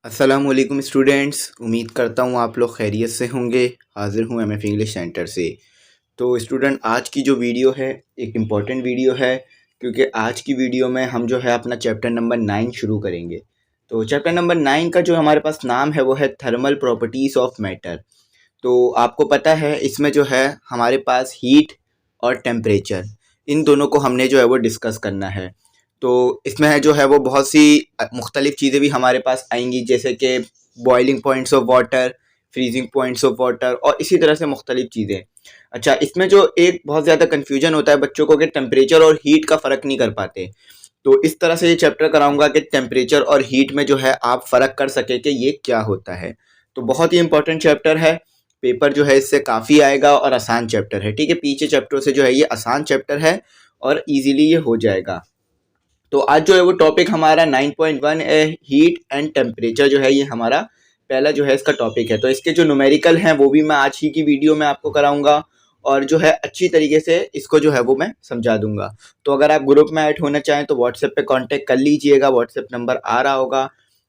अस्सलामुअलैकुम स्टूडेंट्स, उम्मीद करता हूँ आप लोग खैरियत से होंगे। हाज़िर हूँ एमएफ इंग्लिश सेंटर से। तो स्टूडेंट, आज की जो वीडियो है एक इम्पॉर्टेंट वीडियो है, क्योंकि आज की वीडियो में हम जो है अपना चैप्टर नंबर 9 शुरू करेंगे। तो चैप्टर नंबर 9 का जो हमारे पास नाम है वो है थर्मल प्रॉपर्टीज़ ऑफ मैटर। तो आपको पता है इसमें जो है हमारे पास हीट और टेम्परेचर, इन दोनों को हमने जो है वो डिस्कस करना है। तो इसमें है जो है वो बहुत सी मुख्तलिफ़ चीज़ें भी हमारे पास आएंगी, जैसे कि boiling points of water, freezing points of water और इसी तरह से मुख्तलिफ़ चीज़ें। अच्छा, इसमें जो एक बहुत ज़्यादा कन्फ्यूजन होता है बच्चों को कि टेम्परेचर और हीट का फ़र्क नहीं कर पाते। तो इस तरह से ये चैप्टर कराऊंगा कि टेम्परेचर और हीट में जो है आप फ़र्क कर सके कि ये क्या होता है। तो बहुत ही इंपॉर्टेंट चैप्टर है, पेपर जो है इससे काफ़ी आएगा और आसान चैप्टर है। ठीक है, पीछे चैप्टरों से जो है ये आसान चैप्टर है और इजीली ये हो जाएगा। तो आज जो है वो टॉपिक हमारा 9.1 है, हीट एंड टेम्परेचर जो है ये हमारा पहला जो है इसका टॉपिक है। तो इसके जो न्यूमेरिकल हैं वो भी मैं आज ही की वीडियो में आपको कराऊंगा और जो है अच्छी तरीके से इसको जो है वो मैं समझा दूंगा। तो अगर आप ग्रुप में ऐड होना चाहें तो व्हाट्सएप पे कांटेक्ट कर लीजिएगा, व्हाट्सएप नंबर आ रहा होगा।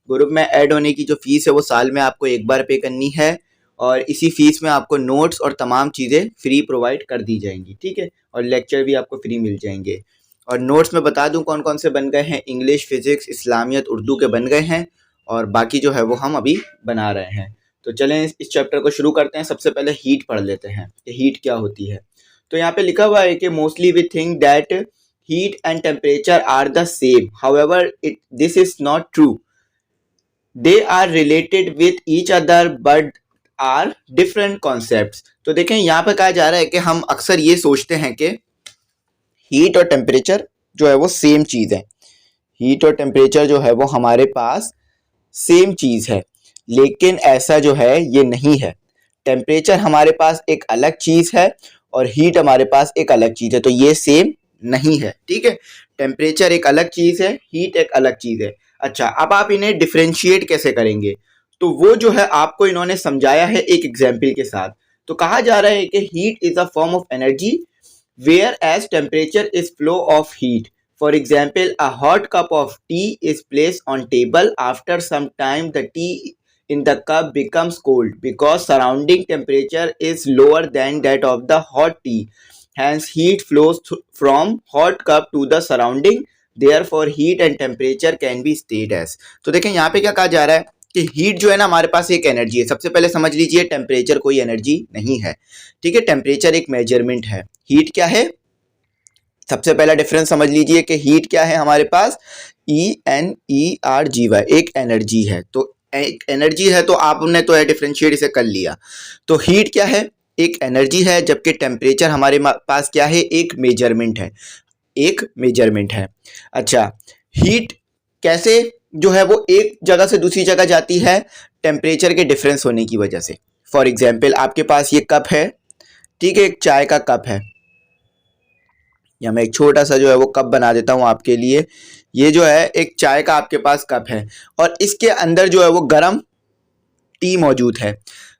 ग्रुप में ऐड होने की जो फ़ीस है वो साल में आपको एक बार पे करनी है और इसी फीस में आपको नोट्स और तमाम चीज़ें फ्री प्रोवाइड कर दी जाएंगी। ठीक है, और लेक्चर भी आपको फ्री मिल जाएंगे। और नोट्स में बता दूं कौन कौन से बन गए हैं। इंग्लिश, फिज़िक्स, इस्लामियत, उर्दू के बन गए हैं और बाकी जो है वो हम अभी बना रहे हैं। तो चलें इस चैप्टर को शुरू करते हैं। सबसे पहले हीट पढ़ लेते हैं कि हीट क्या होती है। तो यहाँ पे लिखा हुआ है कि mostly we think that heat and temperature are the same, however it this is not true. They are related with each other but are different concepts. तो देखें यहाँ पे कहा जा रहा है कि हम अक्सर ये सोचते हैं कि हीट और टेम्परेचर जो है वो सेम चीज़ है। हीट और टेम्परेचर जो है वो हमारे पास सेम चीज़ है, लेकिन ऐसा जो है ये नहीं है। टेम्परेचर हमारे पास एक अलग चीज़ है और हीट हमारे पास एक अलग चीज़ है, तो ये सेम नहीं है। ठीक है, टेम्परेचर एक अलग चीज़ है, हीट एक अलग चीज़ है। अच्छा, अब आप इन्हें डिफ्रेंशिएट कैसे करेंगे, तो वो जो है आपको इन्होंने समझाया है एक एग्जाम्पल के साथ। तो कहा जा रहा है कि heat is a form of energy whereas temperature is flow of heat. For example, a hot cup of tea is placed on table. After some time, the tea in the cup becomes cold because surrounding temperature is lower than that of the hot tea. Hence, heat flows from hot cup to the surrounding. Therefore, heat and temperature can be stated as. तो देखें यहाँ पे क्या कहा जा रहा है कि हीट जो है ना हमारे पास एक एनर्जी है। सबसे पहले समझ लीजिए टेम्परेचर कोई एनर्जी नहीं है। ठीक है, टेम्परेचर एक मेजरमेंट है। हीट क्या है, सबसे पहला डिफरेंस समझ लीजिए कि हीट क्या है हमारे पास, ENERGY, एक एनर्जी है। तो एक एनर्जी है तो आपने तो है डिफरेंशिएट इसे कर लिया। तो हीट क्या है, एक एनर्जी है, जबकि टेम्परेचर हमारे पास क्या है, एक मेजरमेंट है, एक मेजरमेंट है। अच्छा, हीट कैसे जो है वो एक जगह से दूसरी जगह जाती है, टेम्परेचर के डिफरेंस होने की वजह से। फॉर एग्जाम्पल, आपके पास ये कप है, ठीक है, एक चाय का कप है, या मैं एक छोटा सा जो है वो कप बना देता हूँ आपके लिए। ये जो है एक चाय का आपके पास कप है और इसके अंदर जो है वो गर्म टी मौजूद है।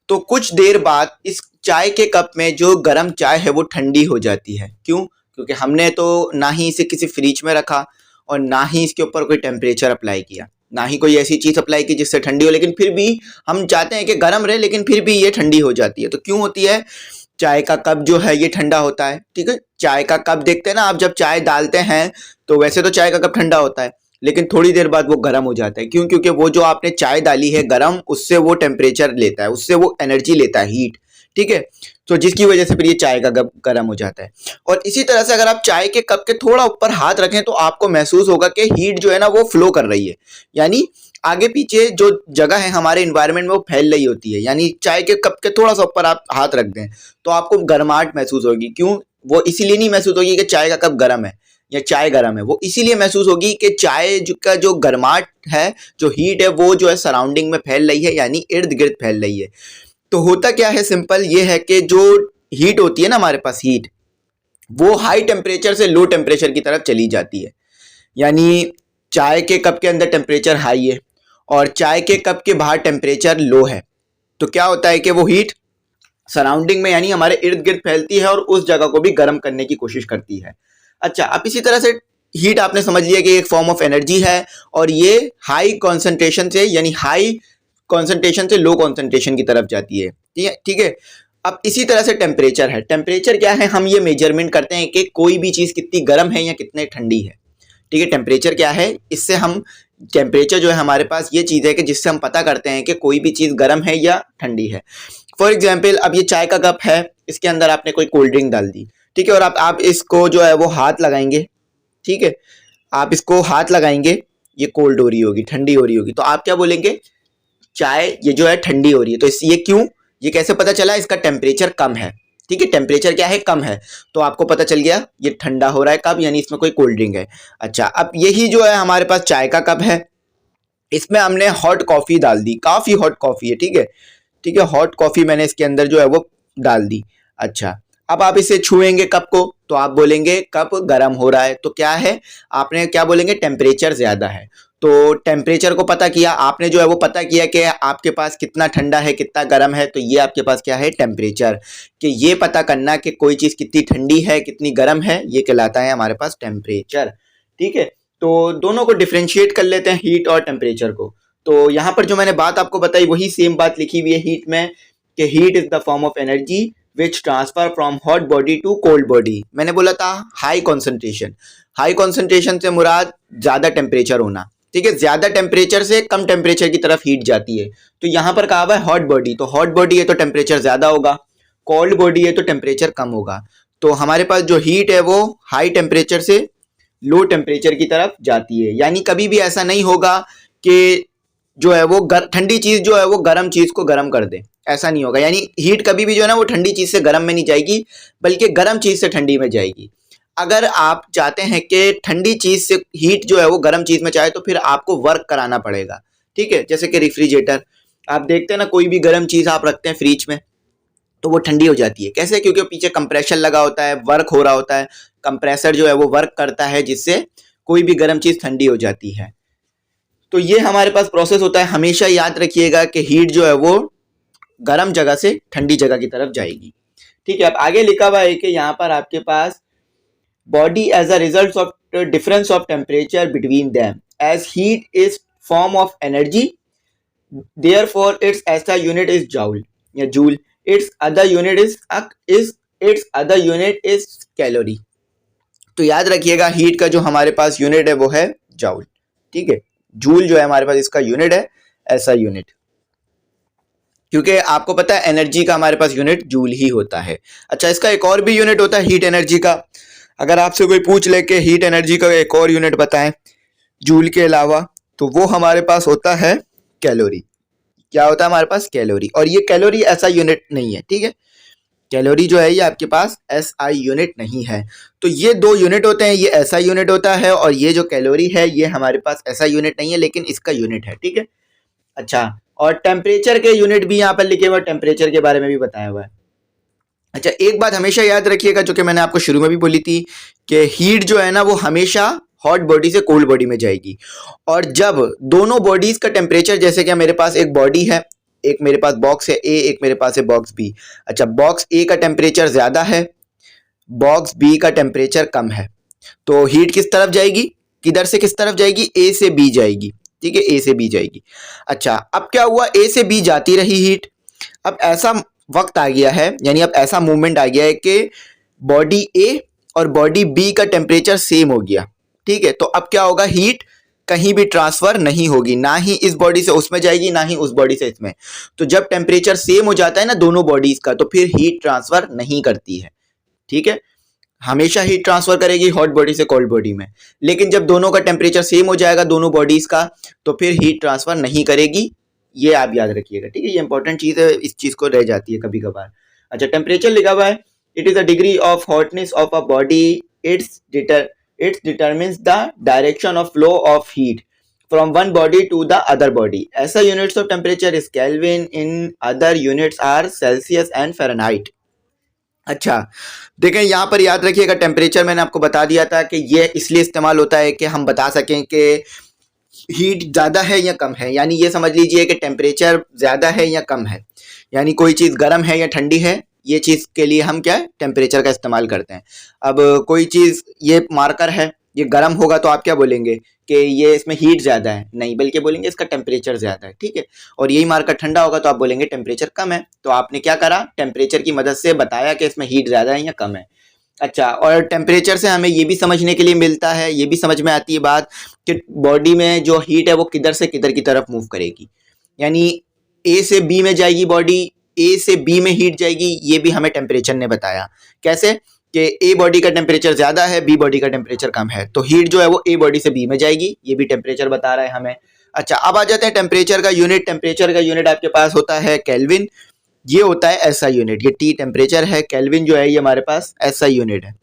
तो कुछ देर बाद इस चाय के कप में जो गर्म चाय है वो ठंडी हो जाती है। क्यों? क्योंकि हमने तो ना ही इसे किसी फ्रिज में रखा और ना ही इसके ऊपर कोई टेम्परेचर अप्लाई किया, ना ही कोई ऐसी चीज़ अप्लाई की जिससे ठंडी हो, लेकिन फिर भी हम चाहते हैं कि गर्म रहे, लेकिन फिर भी ये ठंडी हो जाती है। तो क्यों होती है? चाय का कप जो है ये ठंडा होता है। ठीक है, चाय का कप देखते हैं ना आप, जब चाय डालते हैं तो वैसे तो चाय का कप ठंडा होता है, लेकिन थोड़ी देर बाद वो गर्म हो जाता है। क्यों? क्योंकि वो जो आपने चाय डाली है गर्म, उससे वो टेम्परेचर लेता है, उससे वो एनर्जी लेता है, हीट। ठीक है, तो जिसकी वजह से फिर ये चाय का कप गर्म हो जाता है। और इसी तरह से अगर आप चाय के कप के थोड़ा ऊपर हाथ रखें तो आपको महसूस होगा कि हीट जो है ना वो फ्लो कर रही है, यानी आगे पीछे जो जगह है हमारे इन्वायरमेंट में वो फैल रही होती है। यानी चाय के कप के थोड़ा सा ऊपर आप हाथ रख दें तो आपको गर्माहट महसूस होगी। क्यों? वो इसीलिए नहीं महसूस होगी कि चाय का कप गर्म है या चाय गर्म है, वो इसीलिए महसूस होगी कि चाय का जो गर्माहट है, जो हीट है, वो जो है सराउंडिंग में फैल रही है, यानी इर्द गिर्द फैल रही है। तो होता क्या है, सिंपल ये है कि जो हीट होती है ना हमारे पास, हीट वो हाई टेम्परेचर से लो टेम्परेचर की तरफ चली जाती है। यानी चाय के कप के अंदर टेम्परेचर हाई है और चाय के कप के बाहर टेम्परेचर लो है, तो क्या होता है कि वो हीट सराउंडिंग में यानी हमारे इर्द गिर्द फैलती है और उस जगह को भी गर्म करने की कोशिश करती है। अच्छा, अब इसी तरह से हीट आपने समझ लिया कि एक फॉर्म ऑफ एनर्जी है और ये हाई कॉन्सेंट्रेशन से यानी हाई कॉन्सेंट्रेशन से लो कॉन्सेंट्रेशन की तरफ जाती है। ठीक है, ठीक है। अब इसी तरह से टेम्परेचर है। टेम्परेचर क्या है, हम ये मेजरमेंट करते हैं कि कोई भी चीज़ कितनी गर्म है या कितने ठंडी है। ठीक है, टेम्परेचर क्या है, इससे हम टेम्परेचर जो है हमारे पास ये चीज़ है कि जिससे हम पता करते हैं कि कोई भी चीज़ गर्म है या ठंडी है। फॉर एग्जाम्पल, अब ये चाय का कप है, इसके अंदर आपने कोई कोल्ड ड्रिंक डाल दी, ठीक है, और आप इसको जो है वो हाथ लगाएंगे, ठीक है, आप इसको हाथ लगाएंगे, ये कोल्ड हो रही होगी, ठंडी हो रही होगी, तो आप क्या बोलेंगे, चाय ये जो है ठंडी हो रही है। तो ये क्यों, ये कैसे पता चला, इसका टेम्परेचर कम है। ठीक है, टेम्परेचर क्या है, कम है, तो आपको पता चल गया ये ठंडा हो रहा है। कब, यानी इसमें कोई कोल्ड ड्रिंक है। अच्छा, अब यही जो है हमारे पास चाय का कप है, इसमें हमने हॉट कॉफी डाल दी, काफी हॉट कॉफी है, ठीक है, ठीक है, हॉट कॉफी मैंने इसके अंदर जो है वो डाल दी। अच्छा, अब आप इसे छुएंगे कप को, तो आप बोलेंगे कप गर्म हो रहा है, तो क्या है, आपने क्या बोलेंगे, टेम्परेचर ज्यादा है। तो टेम्परेचर को पता किया आपने, जो है वो पता किया कि आपके पास कितना ठंडा है कितना गर्म है, तो ये आपके पास क्या है, टेम्परेचर। कि ये पता करना कि कोई चीज कितनी ठंडी है कितनी गर्म है, ये कहलाता है हमारे पास टेम्परेचर। ठीक है, तो दोनों को डिफ्रेंशिएट कर लेते हैं, हीट और टेम्परेचर को। तो यहाँ पर जो मैंने बात आपको बताई वही सेम बात लिखी हुई है हीट में, कि heat is the form of energy which transfer from hot body to cold body. मैंने बोला था हाई कॉन्सेंट्रेशन, हाई कॉन्सेंट्रेशन से मुराद ज्यादा टेम्परेचर होना। ठीक है, ज्यादा टेम्परेचर से कम टेम्परेचर की तरफ हीट जाती है। तो यहाँ पर कहा हुआ है हॉट बॉडी, तो हॉट बॉडी है तो टेम्परेचर ज्यादा होगा, कोल्ड बॉडी है तो टेम्परेचर कम होगा। तो हमारे पास जो हीट है वो हाई टेम्परेचर से लो टेम्परेचर की तरफ जाती है। यानी कभी भी ऐसा नहीं होगा कि जो है वो ठंडी चीज जो है वो गर्म चीज को गर्म कर दे, ऐसा नहीं होगा। यानी हीट कभी भी जो है ना वो ठंडी चीज से गर्म में नहीं जाएगी, बल्कि गर्म चीज से ठंडी में जाएगी। अगर आप चाहते हैं कि ठंडी चीज से हीट जो है वो गर्म चीज में जाए, तो फिर आपको वर्क कराना पड़ेगा। ठीक है, जैसे कि रेफ्रिजरेटर, आप देखते हैं ना, कोई भी गर्म चीज आप रखते हैं फ्रिज में तो वो ठंडी हो जाती है। कैसे, क्योंकि पीछे कंप्रेशर लगा होता है, वर्क हो रहा होता है, कंप्रेसर जो है वो वर्क करता है, जिससे कोई भी गर्म चीज ठंडी हो जाती है। तो ये हमारे पास प्रोसेस होता है। हमेशा याद रखिएगा कि हीट जो है वो गर्म जगह से ठंडी जगह की तरफ जाएगी। ठीक है, अब आगे लिखा हुआ है कि यहाँ पर आपके पास body as a result of difference of temperature between them, as heat is form of energy, therefore its SI unit is joule या joule, its other unit is calorie. तो याद रखिएगा हीट का जो हमारे पास यूनिट है वो है जूल। ठीक है, जूल जो है हमारे पास इसका यूनिट है, ऐसा यूनिट, क्योंकि आपको पता है एनर्जी का हमारे पास यूनिट जूल ही होता है। अच्छा, इसका एक और भी यूनिट होता है हीट एनर्जी का। अगर आपसे कोई पूछ ले कि हीट एनर्जी का एक और यूनिट बताएं जूल के अलावा, तो वो हमारे पास होता है कैलोरी। क्या होता है हमारे पास, कैलोरी। और ये कैलोरी ऐसा यूनिट नहीं है। ठीक है, कैलोरी जो है ये आपके पास एसआई यूनिट नहीं है। तो ये दो यूनिट होते हैं, ये एसआई यूनिट होता है और ये जो कैलोरी है ये हमारे पास ऐसा यूनिट नहीं है, लेकिन इसका यूनिट है। ठीक है, अच्छा, और टेम्परेचर के यूनिट भी यहाँ पर लिखे हुए, टेम्परेचर के बारे में भी बताया हुआ है। अच्छा, एक बात हमेशा याद रखिएगा जो कि मैंने आपको शुरू में भी बोली थी, कि हीट जो है ना वो हमेशा हॉट बॉडी से कोल्ड बॉडी में जाएगी। और जब दोनों बॉडीज का टेम्परेचर, जैसे कि मेरे पास एक बॉडी है, एक मेरे पास बॉक्स है ए, एक मेरे पास है बॉक्स बी। अच्छा, बॉक्स ए का टेम्परेचर ज्यादा है, बॉक्स बी का टेम्परेचर कम है, तो हीट किस तरफ जाएगी, किधर से किस तरफ जाएगी, ए से बी जाएगी। ठीक है, ए से बी जाएगी। अच्छा, अब क्या हुआ, ए से बी जाती रही हीट। अब ऐसा वक्त आ गया है, यानी अब ऐसा मूवमेंट आ गया है कि बॉडी ए और बॉडी बी का टेम्परेचर सेम हो गया। ठीक है, तो अब क्या होगा, हीट कहीं भी ट्रांसफर नहीं होगी, ना ही इस बॉडी से उसमें जाएगी ना ही उस बॉडी से इसमें। तो जब टेम्परेचर सेम हो जाता है ना दोनों बॉडीज का, तो फिर हीट ट्रांसफर नहीं करती है। ठीक है, हमेशा हीट ट्रांसफर करेगी हॉट बॉडी से कोल्ड बॉडी में, लेकिन जब दोनों का टेम्परेचर सेम हो जाएगा दोनों बॉडीज का, तो फिर हीट ट्रांसफर नहीं करेगी। ये आप याद रखिएगा। ठीक है, ये इंपॉर्टेंट चीज है, इस चीज को रह जाती है कभी कभार। अच्छा, टेम्परेचर लिखा हुआ है, it is a degree of hotness of a body, its determines the direction of flow of heat from one body to the other body. SI units of temperature is kelvin, in other units are celsius and fahrenheit. अच्छा, देखें यहाँ पर याद रखिएगा, temperature मैंने आपको बता दिया था कि ये इसलिए इस्तेमाल होता है कि हम बता सकें कि हीट ज़्यादा है या कम है। यानी ये समझ लीजिए कि टेम्परेचर ज़्यादा है या कम है, यानी कोई चीज़ गर्म है या ठंडी है, ये चीज़ के लिए हम क्या है, टेम्परेचर का इस्तेमाल करते हैं। अब कोई चीज़, ये मार्कर है, ये गर्म होगा तो आप क्या बोलेंगे कि ये इसमें हीट ज़्यादा है, नहीं बल्कि बोलेंगे इसका टेम्परेचर ज़्यादा है, ठीक है। और यही मार्कर ठंडा होगा तो आप बोलेंगे टेम्परेचर कम है। तो आपने क्या करा, टेम्परेचर की मदद से बताया कि इसमें हीट ज़्यादा है या कम है। अच्छा, और टेम्परेचर से हमें ये भी समझने के लिए मिलता है, ये भी समझ में आती है बात कि बॉडी में जो हीट है वो किधर से किधर की तरफ मूव करेगी, यानी ए से बी में जाएगी बॉडी, ए से बी में हीट जाएगी, ये भी हमें टेम्परेचर ने बताया। कैसे कि ए बॉडी का टेम्परेचर ज़्यादा है, बी बॉडी का टेम्परेचर कम है, तो हीट जो है वो ए बॉडी से बी में जाएगी, ये भी टेम्परेचर बता रहा है हमें। अच्छा, अब आ जाते हैं टेम्परेचर का यूनिट। टेम्परेचर का यूनिट आपके पास होता है केल्विन, ये होता है एसआई यूनिट। ये टी टेम्परेचर है, केल्विन जो है ये हमारे पास एसआई यूनिट है।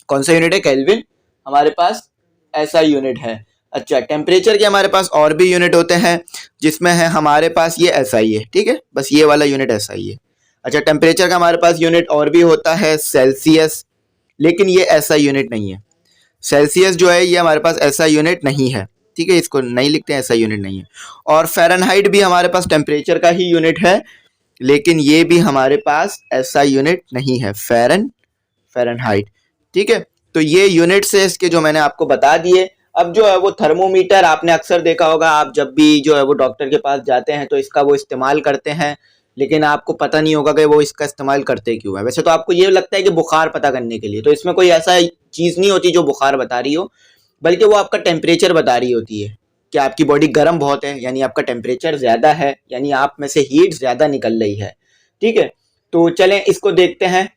कौन सा यूनिट है, केल्विन हमारे पास एसआई यूनिट है। अच्छा, टेम्परेचर के हमारे पास और भी यूनिट होते हैं, जिसमें है हमारे पास ये एसआई है, ठीक है, बस ये वाला यूनिट एसआई है। अच्छा, टेम्परेचर का हमारे पास यूनिट और भी होता है सेल्सियस, लेकिन ये एसआई यूनिट नहीं है। सेल्सियस जो है ये हमारे पास एसआई यूनिट नहीं है, ठीक है, इसको नहीं लिखते हैं, एसआई यूनिट नहीं है। और फ़ारेनहाइट भी हमारे पास टेम्परेचर का ही यूनिट है, लेकिन ये भी हमारे पास एसआई यूनिट नहीं है, फ़ारेनहाइट, ठीक है। तो ये यूनिट्स है इसके जो मैंने आपको बता दिए। अब जो है वो थर्मोमीटर आपने अक्सर देखा होगा, आप जब भी जो है वो डॉक्टर के पास जाते हैं तो इसका वो इस्तेमाल करते हैं, लेकिन आपको पता नहीं होगा कि वो इसका इस्तेमाल करते क्यों है। वैसे तो आपको ये लगता है कि बुखार पता करने के लिए, तो इसमें कोई ऐसा चीज़ नहीं होती जो बुखार बता रही हो, बल्कि वो आपका टेम्परेचर बता रही होती है कि आपकी बॉडी गर्म बहुत है, यानी आपका टेम्परेचर ज़्यादा है, यानी आप में से हीट ज़्यादा निकल रही है, ठीक है। तो चलें इसको देखते हैं,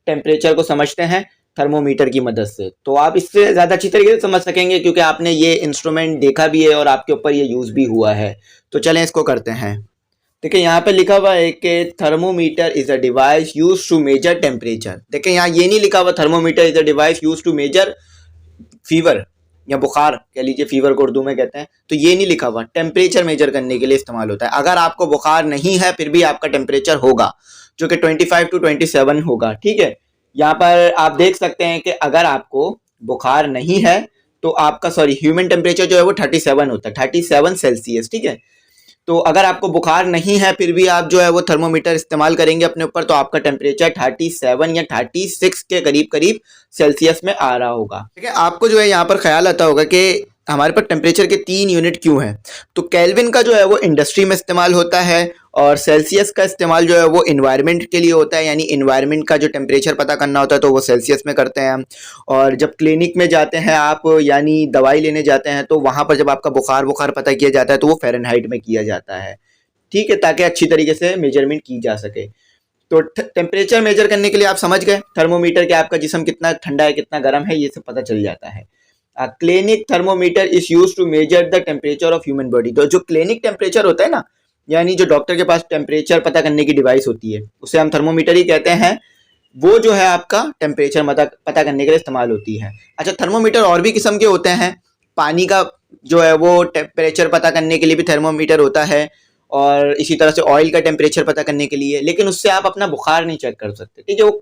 टेम्परेचर को समझते हैं थर्मोमीटर की मदद से। तो आप इससे ज़्यादा अच्छी तरीके से समझ सकेंगे क्योंकि आपने ये इंस्ट्रूमेंट देखा भी है और आपके ऊपर ये यूज़ भी हुआ है। तो चलें इसको करते हैं। देखिए यहाँ पे लिखा हुआ है कि thermometer is a device use to measure temperature. देखिए यहाँ ये नहीं लिखा हुआ thermometer is a device use to measure fever या बुखार कह लीजिए, फीवर को उर्दू में कहते हैं, तो ये नहीं लिखा हुआ। टेम्परेचर मेजर करने के लिए इस्तेमाल होता है। अगर आपको बुखार नहीं है फिर भी आपका टेम्परेचर होगा जो कि 25 to 27 होगा, ठीक है। यहाँ पर आप देख सकते हैं कि अगर आपको बुखार नहीं है तो आपका ह्यूमन टेम्परेचर जो है वो 37 होता है, 37 सेल्सियस, ठीक है। तो अगर आपको बुखार नहीं है फिर भी आप जो है वो थर्मोमीटर इस्तेमाल करेंगे अपने ऊपर, तो आपका टेम्परेचर 37 या 36 के करीब करीब सेल्सियस में आ रहा होगा, ठीक है। आपको जो है यहाँ पर ख्याल आता होगा कि हमारे पास टेम्परेचर के 3 यूनिट क्यों हैं। तो केल्विन का जो है वो इंडस्ट्री में इस्तेमाल होता है, और सेल्सियस का इस्तेमाल जो है वो इन्वायरमेंट के लिए होता है, यानी इन्वायरमेंट का जो टेम्परेचर पता करना होता है तो वो सेल्सियस में करते हैं हम। और जब क्लिनिक में जाते हैं आप, यानी दवाई लेने जाते हैं, तो वहाँ पर जब आपका बुखार पता किया जाता है तो वो फ़ारेनहाइट में किया जाता है, ठीक है, ताकि अच्छी तरीके से मेजरमेंट की जा सके। तो टेम्परेचर मेजर करने के लिए आप समझ गए थर्मोमीटर के आपका जिस्म कितना ठंडा है कितना गर्म है, ये सब पता चल जाता है। Clinic thermometer is use to measure the temperature of human body. तो जो क्लिनिक टेम्परेचर होता है ना, यानी जो डॉक्टर के पास टेम्परेचर पता करने की डिवाइस होती है, उसे हम थर्मोमीटर ही कहते हैं, वो जो है आपका टेम्परेचर पता करने के लिए इस्तेमाल होती है। अच्छा, थर्मोमीटर और भी किस्म के होते हैं। पानी का जो है वो टेम्परेचर पता करने के लिए भी थर्मोमीटर होता है, और इसी तरह से ऑयल का टेम्परेचर पता करने के लिए, लेकिन उससे आप अपना बुखार नहीं चेक कर सकते, ठीक है। वो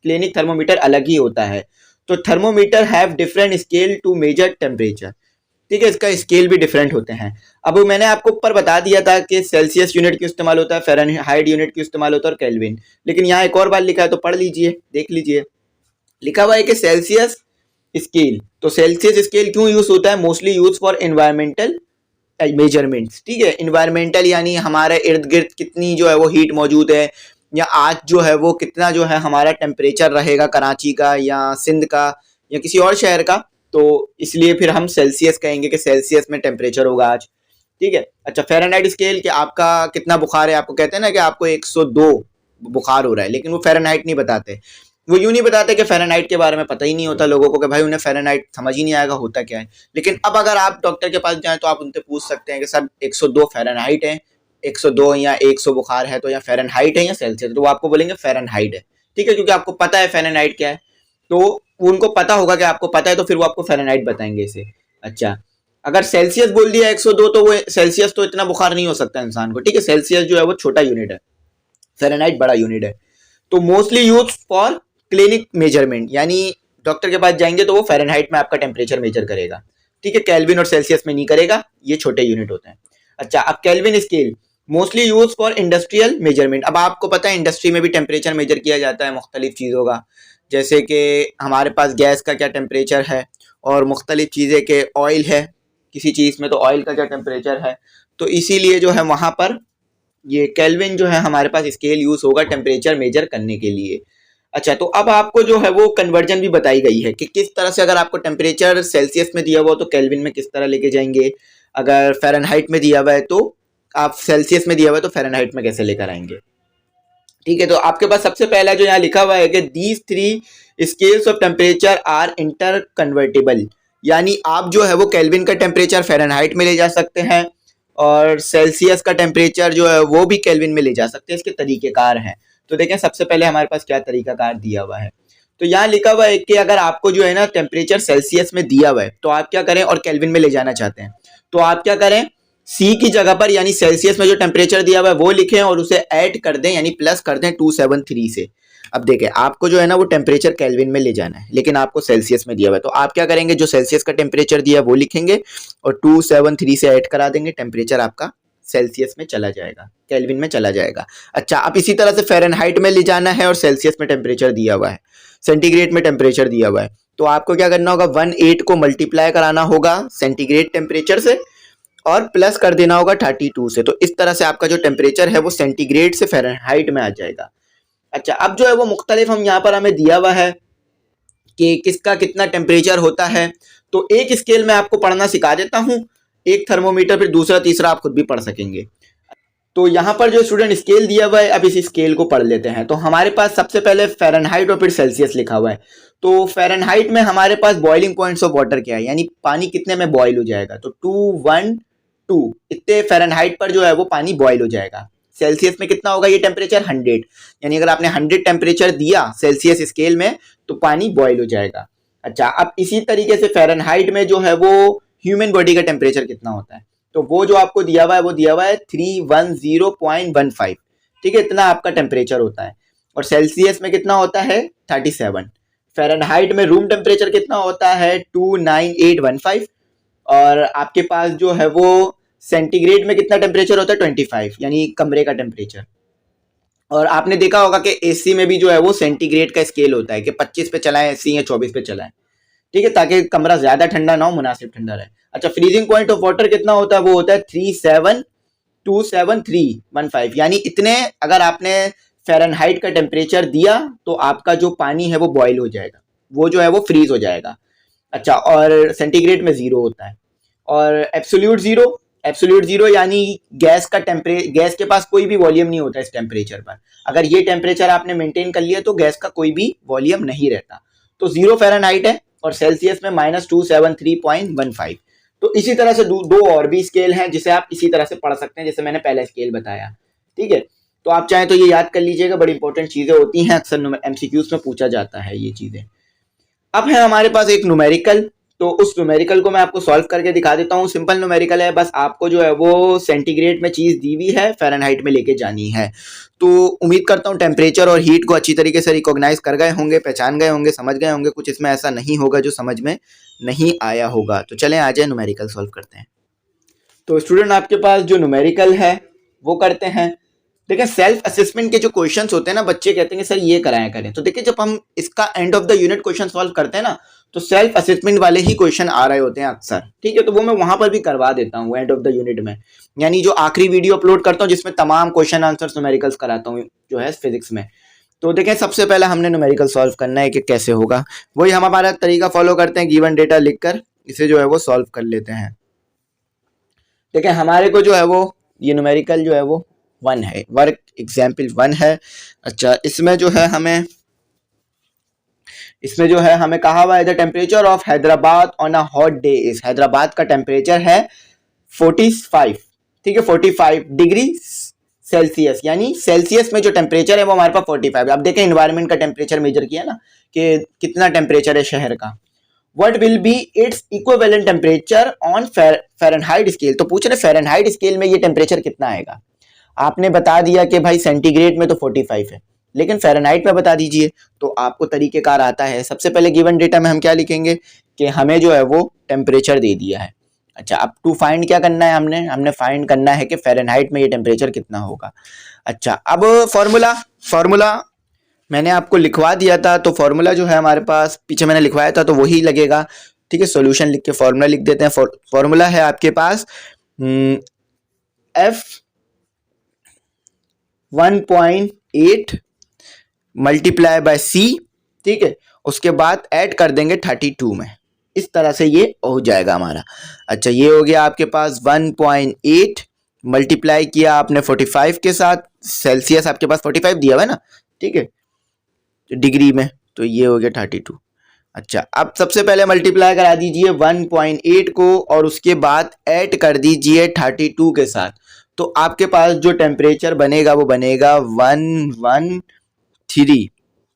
क्लिनिक थर्मोमीटर अलग ही होता है। तो thermometer have different scale to measure temperature, ठीक है, इसका स्केल भी डिफरेंट होते हैं। अब मैंने आपको ऊपर बता दिया था कि सेल्सियस यूनिट क्यों इस्तेमाल होता है, फ़ारेनहाइट यूनिट क्यों इस्तेमाल होता है, और केल्विन, लेकिन यहाँ एक और बात लिखा है तो पढ़ लीजिए, देख लीजिए। लिखा हुआ है कि सेल्सियस स्केल। तो सेल्सियस स्केल क्यों यूज होता है, mostly use for environmental measurements, ठीक है। इन्वायरमेंटल यानी हमारे इर्द गिर्द कितनी जो है वो हीट मौजूद है, या आज जो है वो कितना जो है हमारा टेम्परेचर रहेगा कराची का या सिंध का या किसी और शहर का, तो इसलिए फिर हम सेल्सियस कहेंगे कि सेल्सियस में टेम्परेचर होगा आज, ठीक है। अच्छा, फ़ारेनहाइट स्केल कि आपका कितना बुखार है, आपको कहते हैं ना कि आपको 102 बुखार हो रहा है, लेकिन वो फ़ारेनहाइट नहीं बताते। वो यूँ नहीं बताते कि फ़ारेनहाइट के बारे में पता ही नहीं होता लोगों को, कि भाई उन्हें फ़ारेनहाइट समझ ही नहीं आएगा होता क्या है। लेकिन अब अगर आप डॉक्टर के पास जाएँ तो आप उनसे पूछ सकते हैं कि सर 102 फ़ारेनहाइट है, 102 या 100 बुखार है, तो या फ़ारेनहाइट है या सेल्सियस, तो वो आपको बोलेंगे फ़ारेनहाइट है, ठीक है, क्योंकि आपको पता है फ़ारेनहाइट क्या है। तो उनको पता होगा कि आपको पता है, तो फिर वो आपको फ़ारेनहाइट बताएंगे इसे। अच्छा, अगर सेल्सियस बोल दिया 102, तो वो सेल्सियस तो इतना बुखार नहीं हो सकता इंसान को, ठीक है। सेल्सियस जो है वो छोटा यूनिट है, फ़ारेनहाइट बड़ा यूनिट है। तो mostly use for clinic measurement, यानी डॉक्टर के पास जाएंगे तो वो फ़ारेनहाइट में आपका टेम्परेचर मेजर करेगा, ठीक है, केल्विन और सेल्सियस में नहीं करेगा, ये छोटे यूनिट होते हैं। अच्छा, अब kelvin scale mostly use for industrial measurement. अब आपको पता है इंडस्ट्री में भी टेम्परेचर मेजर किया जाता है मुख्तलिफ चीज़ों का, जैसे कि हमारे पास गैस का क्या टेम्परेचर है, और मुख्तलिफ चीज़ें के ऑयल है किसी चीज़ में तो ऑयल का क्या टेम्परेचर है। तो इसीलिए जो है वहाँ पर ये केल्विन जो है हमारे पास स्केल यूज़ होगा टेम्परेचर मेजर करने के लिए। अच्छा, तो अब आपको जो है वो कन्वर्जन भी बताई गई है कि किस तरह से, अगर आपको टेम्परेचर सेल्सियस में दिया हुआ हो तो केल्विन में किस तरह लेके जाएंगे, अगर फ़ारेनहाइट में दिया हुआ है तो आप सेल्सियस में दिया हुआ है तो फ़ारेनहाइट में कैसे लेकर आएंगे। ठीक है, तो आपके पास सबसे पहला जो यहाँ लिखा हुआ है कि these three scales of temperature are interconvertible, यानी आप जो है वो केल्विन का टेम्परेचर फ़ारेनहाइट में ले जा सकते हैं और सेल्सियस का टेम्परेचर जो है वो भी केल्विन में ले जा सकते हैं। इसके तरीक़ेकार हैं, तो देखें सबसे पहले हमारे पास क्या तरीक़ाकार दिया हुआ है। तो यहाँ लिखा हुआ है कि अगर आपको जो है ना टेम्परेचर सेल्सियस में दिया हुआ है तो आप क्या करें, और केल्विन में ले जाना चाहते हैं तो आप क्या करें, सी की जगह पर यानी सेल्सियस में जो टेम्परेचर दिया हुआ है वो लिखें और उसे ऐड कर दें यानी प्लस कर दें 273 से। अब देखें आपको जो है ना वो टेम्परेचर केल्विन में ले जाना है लेकिन आपको सेल्सियस में दिया हुआ है, तो आप क्या करेंगे, जो सेल्सियस का टेम्परेचर दिया है वो लिखेंगे और 273 से ऐड करा देंगे, टेम्परेचर आपका सेल्सियस में चला जाएगा, केल्विन में चला जाएगा। अच्छा, अब इसी तरह से फ़ारेनहाइट में ले जाना है और सेल्सियस में टेम्परेचर दिया हुआ है, सेंटीग्रेड में टेम्परेचर दिया हुआ है, तो आपको क्या करना होगा, 18 को मल्टीप्लाई कराना होगा सेंटीग्रेड टेम्परेचर से और प्लस कर देना होगा 32 से। तो इस तरह से आपका जो टेम्परेचर है वो सेंटीग्रेड से फ़ारेनहाइट में आ जाएगा। अच्छा, अब जो है वो मुख्तलिफ हम यहाँ पर हमें दिया हुआ है कि किसका कितना टेम्परेचर होता है, तो एक स्केल में आपको पढ़ना सिखा देता हूँ, एक थर्मोमीटर, फिर दूसरा तीसरा आप खुद भी पढ़ सकेंगे। तो यहाँ पर जो स्टूडेंट स्केल दिया हुआ है, अब इस स्केल को पढ़ लेते हैं। तो हमारे पास सबसे पहले फ़ारेनहाइट और फिर सेल्सियस लिखा हुआ है। तो फ़ारेनहाइट में हमारे पास बॉइलिंग पॉइंट्स ऑफ वाटर क्या है, यानी पानी कितने में बॉयल हो जाएगा, तो 212 इतने फ़ारेनहाइट पर जो है वो पानी बॉयल हो जाएगा। सेल्सियस में कितना होगा ये टेम्परेचर, 100, यानी अगर आपने 100 टेम्परेचर दिया सेल्सियस स्केल में तो पानी बॉयल हो जाएगा। अच्छा, अब इसी तरीके से फ़ारेनहाइट में जो है वो ह्यूमन बॉडी का टेम्परेचर कितना होता है, तो वो जो आपको दिया हुआ है वो दिया हुआ है 310.15, ठीक है, इतना आपका टेम्परेचर होता है। और सेल्सियस में कितना होता है 37। फ़ारेनहाइट में रूम टेम्परेचर कितना होता है 29815, और आपके पास जो है वो सेंटीग्रेड में कितना टेम्परेचर होता है 25, यानी कमरे का टेम्परेचर। और आपने देखा होगा कि एसी में भी जो है वो सेंटीग्रेड का स्केल होता है कि 25 पे चलाएं एसी या 24 पे चलाएं, ठीक है, ताकि कमरा ज़्यादा ठंडा ना हो, मुनासिब ठंडा रहे। अच्छा, फ्रीजिंग पॉइंट ऑफ वाटर कितना होता है, वो होता है 3727315, यानी इतने अगर आपने फ़ारेनहाइट का टेम्परेचर दिया तो आपका जो पानी है वो बॉयल हो जाएगा, वो जो है वो फ्रीज हो जाएगा। अच्छा, और सेंटीग्रेड में 0 होता है। और एब्सोल्यूट ज़ीरो यानी गैस के पास कोई भी वॉल्यूम नहीं होता इस टेम्परेचर पर। अगर ये टेम्परेचर आपने मेंटेन कर लिया तो गैस का कोई भी वॉल्यूम नहीं रहता। तो 0 फ़ारेनहाइट है और सेल्सियस में -273.15। तो इसी तरह से दो और भी स्केल हैं जिसे आप इसी तरह से पढ़ सकते हैं जैसे मैंने पहला स्केल बताया, ठीक है। तो आप चाहें तो ये याद कर लीजिएगा, बड़ी इंपॉर्टेंट चीज़ें होती हैं, अक्सर एमसीक्यूज में पूछा जाता है ये चीज़ें। अब है हमारे पास एक न्यूमेरिकल, तो उस न्यूमेरिकल को मैं आपको सॉल्व करके दिखा देता हूँ। सिंपल न्यूमेरिकल है, बस आपको जो है वो सेंटीग्रेड में चीज़ दी हुई है, फ़ारेनहाइट में लेके जानी है। तो उम्मीद करता हूँ टेम्परेचर और हीट को अच्छी तरीके से रिकॉग्नाइज कर गए होंगे, पहचान गए होंगे, समझ गए होंगे। कुछ इसमें ऐसा नहीं होगा जो समझ में नहीं आया होगा। तो चलें आ जाए न्यूमेरिकल सॉल्व करते हैं। तो स्टूडेंट आपके पास जो न्यूमेरिकल है वो करते हैं। देखिए सेल्फ असेसमेंट के जो क्वेश्चंस होते हैं ना, बच्चे कहते हैं कि सर ये कराया करें। तो देखिए जब हम इसका end of the unit question solve करते हैं ना, तो सेल्फ असेसमेंट वाले ही क्वेश्चन आ रहे होते हैं अक्सर, ठीक है। तो वो मैं वहां पर भी करवा देता हूँ एंड ऑफ द यूनिट में, यानी जो आखिरी वीडियो अपलोड करता हूँ जिसमें तमाम क्वेश्चन आंसर न्यूमेरिकल्स कराता हूँ जो है फिजिक्स में। तो देखें सबसे पहले हमने न्यूमेरिकल सॉल्व करना है कि कैसे होगा, वही हम हमारा तरीका फॉलो करते हैं, गिवन डेटा लिखकर इसे जो है वो सॉल्व कर लेते हैं। देखें हमारे को जो है वो ये न्यूमेरिकल जो है वो 1 है, वर्क एग्जाम्पल 1 है। अच्छा, इसमें जो है हमें कहा हुआ है the temperature of Hyderabad on a hot day is, Hyderabad का टेम्परेचर है 45, ठीक है, 45 डिग्री सेल्सियस, यानी सेल्सियस में जो टेम्परेचर है वो हमारे पास 45। अब देखें इन्वायरमेंट का टेम्परेचर मेजर किया ना कि कितना टेम्परेचर है शहर का। What will be its equivalent temperature on Fahrenheit scale, तो पूछ रहे फ़ारेनहाइट स्केल में ये टेम्परेचर कितना आएगा। आपने बता दिया कि भाई सेंटीग्रेड में तो 45 है, लेकिन फ़ारेनहाइट में बता दीजिए। तो आपको तरीक़ेकार आता है, सबसे पहले गिवन डेटा में हम क्या लिखेंगे कि हमें जो है वो टेम्परेचर दे दिया है। अच्छा, अब टू फाइंड क्या करना है, हमने फाइंड करना है कि फ़ारेनहाइट में ये टेम्परेचर कितना होगा। अच्छा, अब फॉर्मूला मैंने आपको लिखवा दिया था, तो फॉर्मूला जो है हमारे पास पीछे मैंने लिखवाया था तो वही लगेगा, ठीक है। सॉल्यूशन लिख के फॉर्मूला लिख देते हैं। फॉर्मूला है आपके पास F 1.8 मल्टीप्लाई बाय C, ठीक है। उसके बाद ऐड कर देंगे 32 में, इस तरह से ये हो जाएगा हमारा। अच्छा, ये हो गया आपके पास 1.8 मल्टीप्लाई किया आपने 45 के साथ, सेल्सियस आपके पास 45 दिया हुआ है ना, ठीक है, डिग्री में, तो ये हो गया 32। अच्छा, अब सबसे पहले मल्टीप्लाई करा दीजिए 1.8 को और उसके बाद ऐड कर दीजिए 32 के साथ, तो आपके पास जो टेम्परेचर बनेगा वो बनेगा 113,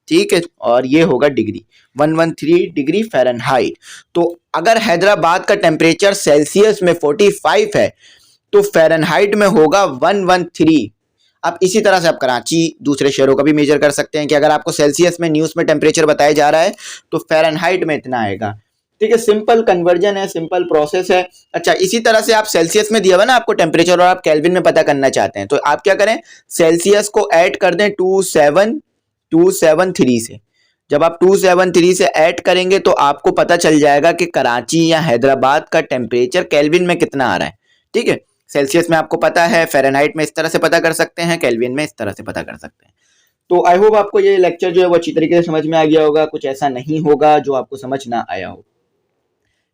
ठीक है, और ये होगा डिग्री 113 डिग्री फ़ारेनहाइट। तो अगर हैदराबाद का टेम्परेचर सेल्सियस में 45 है तो फ़ारेनहाइट में होगा 113। अब इसी तरह से आप कराची दूसरे शहरों का भी मेजर कर सकते हैं कि अगर आपको सेल्सियस में न्यूज़ में टेम्परेचर बताया जा रहा है तो फ़ारेनहाइट में इतना आएगा, ठीक है। सिंपल कन्वर्जन है, सिंपल प्रोसेस है। अच्छा, इसी तरह से आप सेल्सियस में दिया हुआ ना आपको टेम्परेचर और आप केल्विन में पता करना चाहते हैं, तो आप क्या करें, सेल्सियस को ऐड कर दें 273 से। जब आप 273 से ऐड करेंगे तो आपको पता चल जाएगा कि कराची या हैदराबाद का टेम्परेचर केल्विन में कितना आ रहा है, ठीक है। सेल्सियस में आपको पता है, फ़ारेनहाइट में इस तरह से पता कर सकते हैं, केल्विन में इस तरह से पता कर सकते हैं। तो आई होप आपको ये लेक्चर जो है वो अच्छी तरीके से समझ में आ गया होगा, कुछ ऐसा नहीं होगा जो आपको समझ ना आया हो।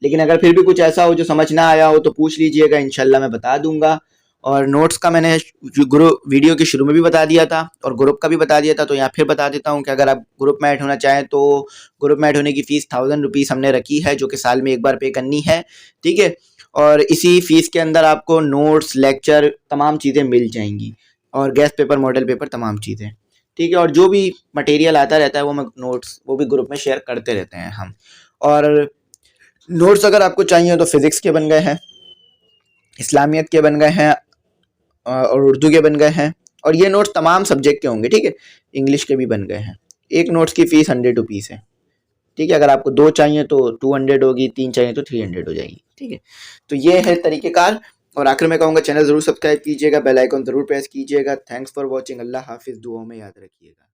लेकिन अगर फिर भी कुछ ऐसा हो जो समझ ना आया हो तो पूछ लीजिएगा, इंशाल्लाह मैं बता दूंगा। और नोट्स का मैंने वीडियो के शुरू में भी बता दिया था और ग्रुप का भी बता दिया था, तो यहाँ फिर बता देता हूँ कि अगर आप ग्रुप में ऐड होना चाहें तो ग्रुप में ऐड होने की फ़ीस 1000 रुपीज़ हमने रखी है, जो कि साल में एक बार पे करनी है, ठीक है। और इसी फीस के अंदर आपको नोट्स, लेक्चर, तमाम चीज़ें मिल जाएंगी और गेस्ट पेपर, मॉडल पेपर, तमाम चीज़ें, ठीक है। और जो भी मटेरियल आता रहता है वो मैं नोट्स वो भी ग्रुप में शेयर करते रहते हैं हम। और नोट्स अगर आपको चाहिए तो फिज़िक्स के बन गए हैं, इस्लामियत के बन गए हैं और उर्दू के बन गए हैं, और ये नोट्स तमाम सब्जेक्ट के होंगे, ठीक है। इंग्लिश के भी बन गए हैं। एक नोट्स की फ़ीस 100 रुपीज़ है, ठीक है। अगर आपको 2 चाहिए तो 200 होगी, 3 चाहिए तो 300 हो जाएगी, ठीक है। तो ये है तरीक़ेकार। और आखिर में कहूँगा चैनल ज़रूर सब्सक्राइब कीजिएगा, बेल आइकन ज़रूर प्रेस कीजिएगा। Thanks for watching. अल्लाह हाफ़िज़। दुआओं में याद रखिएगा।